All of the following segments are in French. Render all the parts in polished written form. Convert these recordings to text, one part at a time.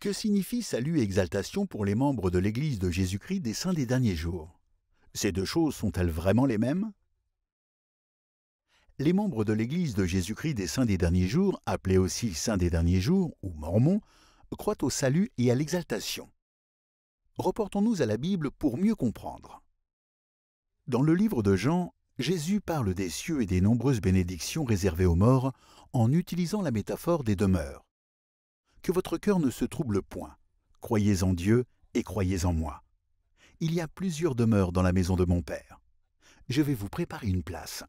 Que signifie salut et exaltation pour les membres de l'Église de Jésus-Christ des saints des derniers jours? Ces deux choses sont-elles vraiment les mêmes? Les membres de l'Église de Jésus-Christ des saints des derniers jours, appelés aussi saints des derniers jours ou mormons, croient au salut et à l'exaltation. Reportons-nous à la Bible pour mieux comprendre. Dans le livre de Jean, Jésus parle des cieux et des nombreuses bénédictions réservées aux morts en utilisant la métaphore des demeures. Que votre cœur ne se trouble point. Croyez en Dieu et croyez en moi. Il y a plusieurs demeures dans la maison de mon Père. Je vais vous préparer une place,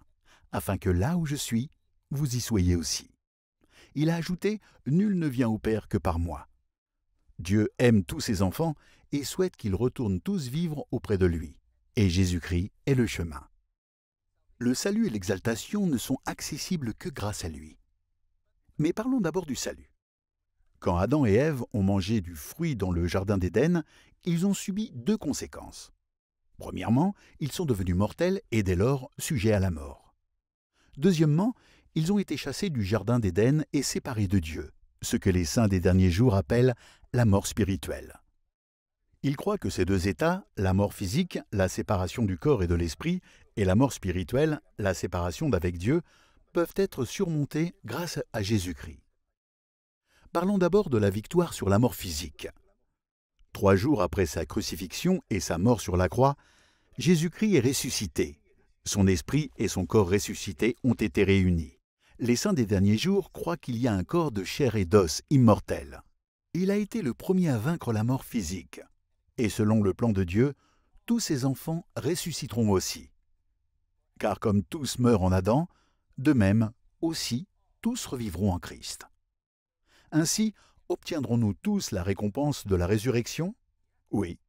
afin que là où je suis, vous y soyez aussi. Il a ajouté « Nul ne vient au Père que par moi ». Dieu aime tous ses enfants et souhaite qu'ils retournent tous vivre auprès de lui. Et Jésus-Christ est le chemin. Le salut et l'exaltation ne sont accessibles que grâce à lui. Mais parlons d'abord du salut. Quand Adam et Ève ont mangé du fruit dans le jardin d'Éden, ils ont subi deux conséquences. Premièrement, ils sont devenus mortels et dès lors sujets à la mort. Deuxièmement, ils ont été chassés du jardin d'Éden et séparés de Dieu, ce que les saints des derniers jours appellent la mort spirituelle. Ils croient que ces deux états, la mort physique, la séparation du corps et de l'esprit, et la mort spirituelle, la séparation d'avec Dieu, peuvent être surmontés grâce à Jésus-Christ. Parlons d'abord de la victoire sur la mort physique. 3 jours après sa crucifixion et sa mort sur la croix, Jésus-Christ est ressuscité. Son esprit et son corps ressuscité ont été réunis. Les saints des derniers jours croient qu'il y a un corps de chair et d'os immortel. Il a été le premier à vaincre la mort physique. Et selon le plan de Dieu, tous ses enfants ressusciteront aussi. Car comme tous meurent en Adam, de même aussi tous revivront en Christ. Ainsi, obtiendrons-nous tous la récompense de la résurrection? Oui.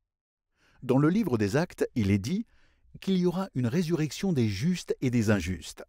Dans le livre des Actes, il est dit qu'il y aura une résurrection des justes et des injustes.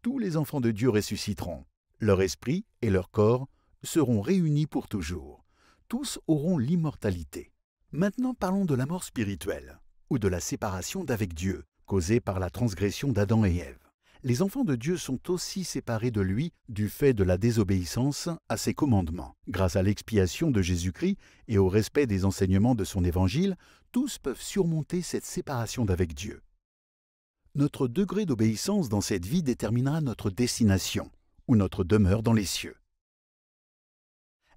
Tous les enfants de Dieu ressusciteront. Leur esprit et leur corps seront réunis pour toujours. Tous auront l'immortalité. Maintenant parlons de la mort spirituelle, ou de la séparation d'avec Dieu, causée par la transgression d'Adam et Ève. Les enfants de Dieu sont aussi séparés de lui du fait de la désobéissance à ses commandements. Grâce à l'expiation de Jésus-Christ et au respect des enseignements de son évangile, tous peuvent surmonter cette séparation d'avec Dieu. Notre degré d'obéissance dans cette vie déterminera notre destination, ou notre demeure dans les cieux.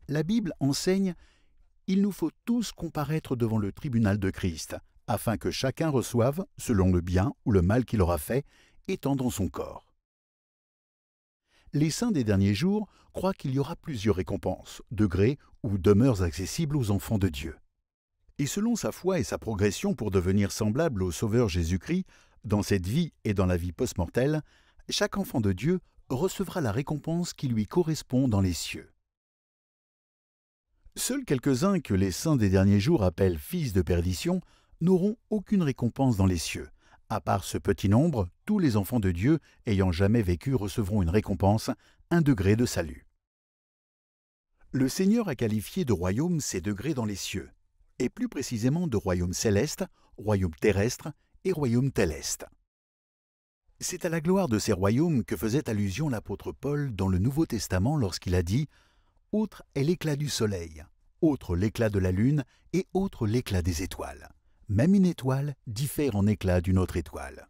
La Bible enseigne « Il nous faut tous comparaître devant le tribunal de Christ, afin que chacun reçoive, selon le bien ou le mal qu'il aura fait, étant dans son corps. » Les saints des derniers jours croient qu'il y aura plusieurs récompenses, degrés ou demeures accessibles aux enfants de Dieu. Et selon sa foi et sa progression pour devenir semblable au Sauveur Jésus-Christ, dans cette vie et dans la vie post-mortelle, chaque enfant de Dieu recevra la récompense qui lui correspond dans les cieux. Seuls quelques-uns que les saints des derniers jours appellent fils de perdition n'auront aucune récompense dans les cieux. À part ce petit nombre, tous les enfants de Dieu ayant jamais vécu recevront une récompense, un degré de salut. Le Seigneur a qualifié de royaume ces degrés dans les cieux, et plus précisément de royaume céleste, royaume terrestre et royaume téleste. C'est à la gloire de ces royaumes que faisait allusion l'apôtre Paul dans le Nouveau Testament lorsqu'il a dit « Autre est l'éclat du soleil, autre l'éclat de la lune et autre l'éclat des étoiles. » Même une étoile diffère en éclat d'une autre étoile.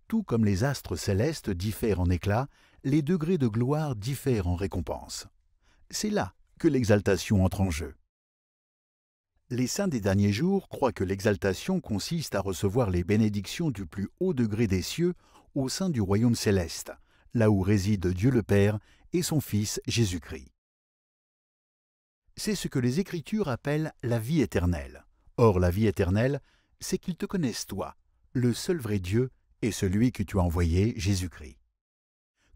Tout comme les astres célestes diffèrent en éclat, les degrés de gloire diffèrent en récompense. C'est là que l'exaltation entre en jeu. Les saints des derniers jours croient que l'exaltation consiste à recevoir les bénédictions du plus haut degré des cieux au sein du royaume céleste, là où réside Dieu le Père et son Fils Jésus-Christ. C'est ce que les Écritures appellent la vie éternelle. Or, la vie éternelle, c'est qu'ils te connaissent toi, le seul vrai Dieu et celui que tu as envoyé, Jésus-Christ.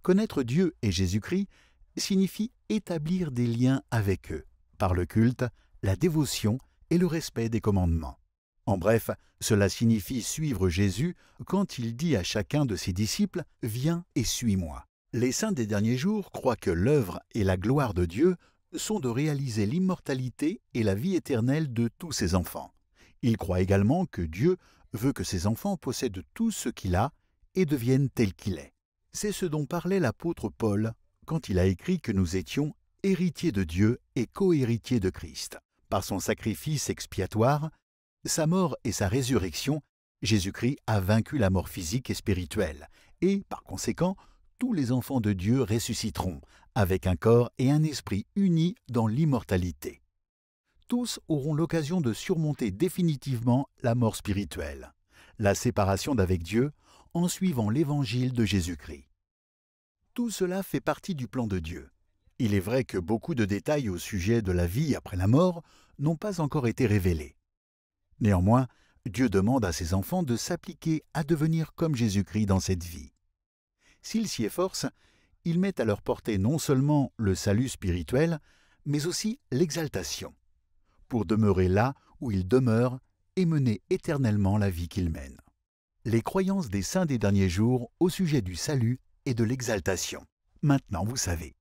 Connaître Dieu et Jésus-Christ signifie établir des liens avec eux, par le culte, la dévotion et le respect des commandements. En bref, cela signifie suivre Jésus quand il dit à chacun de ses disciples « Viens et suis-moi ». Les saints des derniers jours croient que l'œuvre et la gloire de Dieu sont de réaliser l'immortalité et la vie éternelle de tous ses enfants. Ils croient également que Dieu veut que ses enfants possèdent tout ce qu'il a et deviennent tel qu'il est. C'est ce dont parlait l'apôtre Paul quand il a écrit que nous étions héritiers de Dieu et co-héritier de Christ. Par son sacrifice expiatoire, sa mort et sa résurrection, Jésus-Christ a vaincu la mort physique et spirituelle, et, par conséquent, tous les enfants de Dieu ressusciteront, avec un corps et un esprit unis dans l'immortalité. Tous auront l'occasion de surmonter définitivement la mort spirituelle, la séparation d'avec Dieu, en suivant l'évangile de Jésus-Christ. Tout cela fait partie du plan de Dieu. Il est vrai que beaucoup de détails au sujet de la vie après la mort n'ont pas encore été révélés. Néanmoins, Dieu demande à ses enfants de s'appliquer à devenir comme Jésus-Christ dans cette vie. S'ils s'y efforcent, il met à leur portée non seulement le salut spirituel, mais aussi l'exaltation, pour demeurer là où ils demeurent et mener éternellement la vie qu'ils mènent. Les croyances des saints des derniers jours au sujet du salut et de l'exaltation. Maintenant, vous savez.